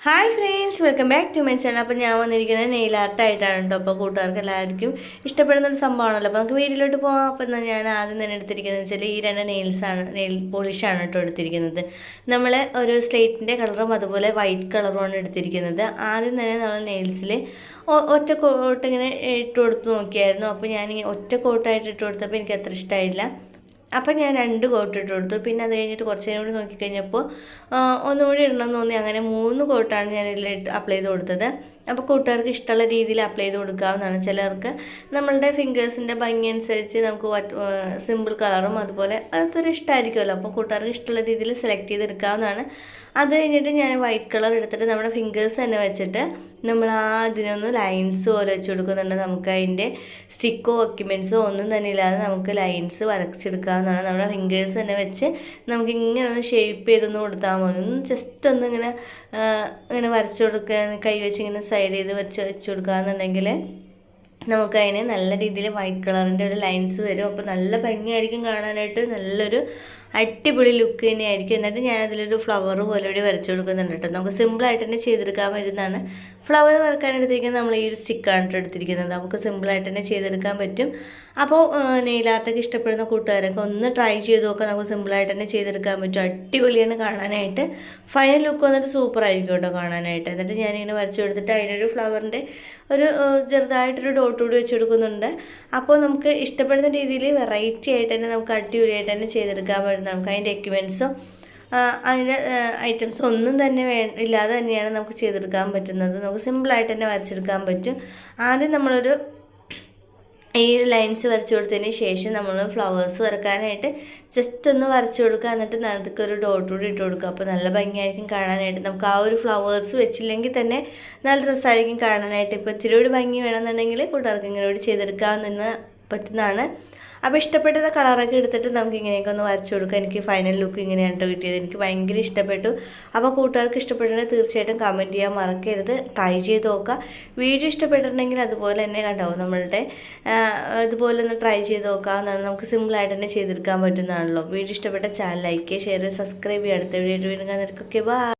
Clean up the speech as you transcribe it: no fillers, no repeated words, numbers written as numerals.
Hi friends, welcome back to my channel. അപ്പോൾ ഞാൻ വന്നിരിക്കുന്നത് നെയിൽ ആർട്ടായിട്ടാണ് കേട്ടോ. അപ്പോൾ കൂട്ടുകാർക്ക് എല്ലാവർക്കും ഇഷ്ടപ്പെടുന്ന ഒരു സംഭവമാണല്ലോ. അപ്പോൾ നമുക്ക് വീട്ടിലോട്ട് പോകാം. അപ്പോൾ ഞാൻ ആദ്യം തന്നെ എടുത്തിരിക്കുന്നത് വെച്ചാൽ ഈ രണ്ട് നെയിൽ പോളിഷാണ് കേട്ടോ എടുത്തിരിക്കുന്നത്. നമ്മൾ ഒരു സ്ലേറ്റിൻ്റെ കളറും അതുപോലെ വൈറ്റ് കളറുമാണ് എടുത്തിരിക്കുന്നത്. ആദ്യം തന്നെ നമ്മൾ നെയിൽസിൽ ഒറ്റ കോട്ട് ഇങ്ങനെ ഇട്ട് കൊടുത്ത് നോക്കിയായിരുന്നു. അപ്പോൾ ഞാനിങ്ങനെ ഒറ്റ കോട്ടായിട്ട് ഇട്ട് കൊടുത്തപ്പോൾ എനിക്ക് അത്ര ഇഷ്ടമായില്ല. അപ്പം ഞാൻ 2 കോട്ട് ഇട്ട് കൊടുത്തു. പിന്നെ അത് കഴിഞ്ഞിട്ട് കുറച്ച് നേരം കൂടി നോക്കിക്കഴിഞ്ഞപ്പോൾ ഒന്നുകൂടി ഇടണമെന്ന് തോന്നി. അങ്ങനെ 3 കോട്ടാണ് ഞാൻ ഇതിൽ അപ്ലൈ ചെയ്ത് കൊടുത്തത്. അപ്പോൾ കൂട്ടുകാർക്ക് ഇഷ്ടമുള്ള രീതിയിൽ അപ്ലൈ ചെയ്ത് കൊടുക്കാവുന്നതാണ്. ചിലർക്ക് നമ്മളുടെ ഫിംഗേഴ്സിൻ്റെ ഭംഗി അനുസരിച്ച് നമുക്ക് സിമ്പിൾ കളറും അതുപോലെ അതൊരു ഇഷ്ടമായിരിക്കുമല്ലോ. അപ്പോൾ കൂട്ടുകാർക്ക് ഇഷ്ടമുള്ള രീതിയിൽ സെലക്ട് ചെയ്തെടുക്കാവുന്നതാണ്. അത് കഴിഞ്ഞിട്ട് ഞാൻ വൈറ്റ് കളർ എടുത്തിട്ട് നമ്മുടെ ഫിംഗേഴ്സ് തന്നെ വെച്ചിട്ട് നമ്മൾ അതിനൊന്ന് ലൈൻസ് പോലെ വെച്ച് കൊടുക്കുന്നുണ്ട്. നമുക്ക് അതിൻ്റെ സ്റ്റിക്കോ ഒക്യുമെൻസോ ഒന്നും തന്നെ ഇല്ലാതെ നമുക്ക് ലൈൻസ് വരച്ചെടുക്കാവുന്നതാണ്. നമ്മുടെ ഫിംഗേഴ്സ് തന്നെ വെച്ച് നമുക്ക് ഇങ്ങനെ ഒന്ന് ഷേപ്പ് ചെയ്തൊന്ന് കൊടുത്താൽ മതി. ഒന്ന് ജസ്റ്റ് ഒന്ന് ഇങ്ങനെ വരച്ചു കൊടുക്കുക, കൈ വെച്ച് ഇങ്ങനെ സൈഡ് ചെയ്ത് വെച്ച് കൊടുക്കുകയെന്നുണ്ടെങ്കിൽ നമുക്കതിന് നല്ല രീതിയിൽ വൈറ്റ് കളറിൻ്റെ ഒരു ലൈൻസ് വരും. അപ്പോൾ നല്ല ഭംഗിയായിരിക്കും കാണാനായിട്ട്, നല്ലൊരു അടിപൊളി ലുക്ക് തന്നെയായിരിക്കും. എന്നിട്ട് ഞാനതിലൊരു ഫ്ലവർ പോലെ കൂടി വരച്ചു കൊടുക്കുന്നുണ്ട് കേട്ടോ. നമുക്ക് സിമ്പിളായിട്ട് തന്നെ ചെയ്തെടുക്കാൻ പറ്റുന്നതാണ്. ഫ്ലവർ വരക്കാൻ എടുത്തിരിക്കുന്നത് നമ്മൾ ഈ ഒരു സ്റ്റിക്കാണ് എടുത്തിരിക്കുന്നത്. നമുക്ക് സിമ്പിളായിട്ട് തന്നെ ചെയ്തെടുക്കാൻ പറ്റും. അപ്പോൾ നെയിൽ ആർട്ടൊക്കെ ഇഷ്ടപ്പെടുന്ന കൂട്ടുകാരൊക്കെ ഒന്ന് ട്രൈ ചെയ്ത് നോക്കാം. നമുക്ക് സിമ്പിളായിട്ട് തന്നെ ചെയ്തെടുക്കാൻ പറ്റും. അടിപൊളിയാണ് കാണാനായിട്ട്. ഫൈനൽ ലുക്ക് വന്നിട്ട് സൂപ്പറായിരിക്കും കേട്ടോ കാണാനായിട്ട്. എന്നിട്ട് ഞാനിങ്ങനെ വരച്ചു കൊടുത്തിട്ട് അതിനൊരു ഫ്ലവറിൻ്റെ ഒരു ചെറുതായിട്ടൊരു ഡോട്ട് കൂടി വെച്ച് കൊടുക്കുന്നുണ്ട്. അപ്പോൾ നമുക്ക് ഇഷ്ടപ്പെടുന്ന രീതിയിൽ വെറൈറ്റി ആയിട്ട് തന്നെ നമുക്ക് അടിപൊളിയായിട്ട് തന്നെ ചെയ്തെടുക്കാൻ പറ്റും. നമുക്ക് അതിൻ്റെ എക്യുപ്മെൻറ്റ്സോ അതിൻ്റെ ഐറ്റംസ് ഒന്നും തന്നെ ഇല്ലാതെ തന്നെയാണ് നമുക്ക് ചെയ്തെടുക്കാൻ പറ്റുന്നത്. നമുക്ക് സിമ്പിളായിട്ട് തന്നെ വരച്ചെടുക്കാൻ പറ്റും. ആദ്യം നമ്മളൊരു ഈ ലൈൻസ് വരച്ചു കൊടുത്തതിന് ശേഷം നമ്മൾ ഫ്ലവേഴ്സ് വരക്കാനായിട്ട് ജസ്റ്റ് ഒന്ന് വരച്ചു കൊടുക്കുക. എന്നിട്ട് നടുക്ക് ഒരു ഡോട്ട് കൂടി ഇട്ട് കൊടുക്കുക. അപ്പോൾ നല്ല ഭംഗിയായിരിക്കും കാണാനായിട്ട്. നമുക്ക് ആ ഒരു ഫ്ലവേഴ്സ് വെച്ചില്ലെങ്കിൽ തന്നെ നല്ല രസമായിരിക്കും കാണാനായിട്ട്. ഇപ്പോൾ ഇച്ചിരി കൂടി ഭംഗി വേണമെന്നുണ്ടെങ്കിൽ കൂട്ടുകാർക്ക് ഇങ്ങനെ കൂടി ചെയ്തെടുക്കാവുന്ന പറ്റുന്നതാണ്. അപ്പോൾ ഇഷ്ടപ്പെട്ട കളറൊക്കെ എടുത്തിട്ട് നമുക്ക് ഇങ്ങനെയൊക്കെ ഒന്ന് വരച്ചു കൊടുക്കുക. എനിക്ക് ഫൈനൽ ലുക്ക് ഇങ്ങനെയാണ് കേട്ടോ കിട്ടിയത്. എനിക്ക് ഭയങ്കര ഇഷ്ടപ്പെട്ടു. അപ്പോൾ കൂട്ടുകാർക്ക് ഇഷ്ടപ്പെട്ടിട്ടുണ്ടെങ്കിൽ തീർച്ചയായിട്ടും കമൻറ്റ് ചെയ്യാൻ മറക്കരുത്. ട്രൈ ചെയ്ത് നോക്കുക. വീഡിയോ ഇഷ്ടപ്പെട്ടിട്ടുണ്ടെങ്കിൽ അതുപോലെ തന്നെ കണ്ടാവും നമ്മളുടെ ഇതുപോലെ ഒന്ന് ട്രൈ ചെയ്ത് നോക്കാവുന്നതാണ്. നമുക്ക് സിമ്പിളായിട്ട് തന്നെ ചെയ്തെടുക്കാൻ പറ്റുന്നതാണല്ലോ. വീഡിയോ ഇഷ്ടപ്പെട്ട ചാനൽ ലൈക്ക് ചെയ്യുക, ഷെയർ ചെയ്യുക, സബ്സ്ക്രൈബ് ചെയ്യുക. അടുത്ത വീഡിയോ വീണ്ടും കാണുന്നവർക്കൊക്കെ ബൈ.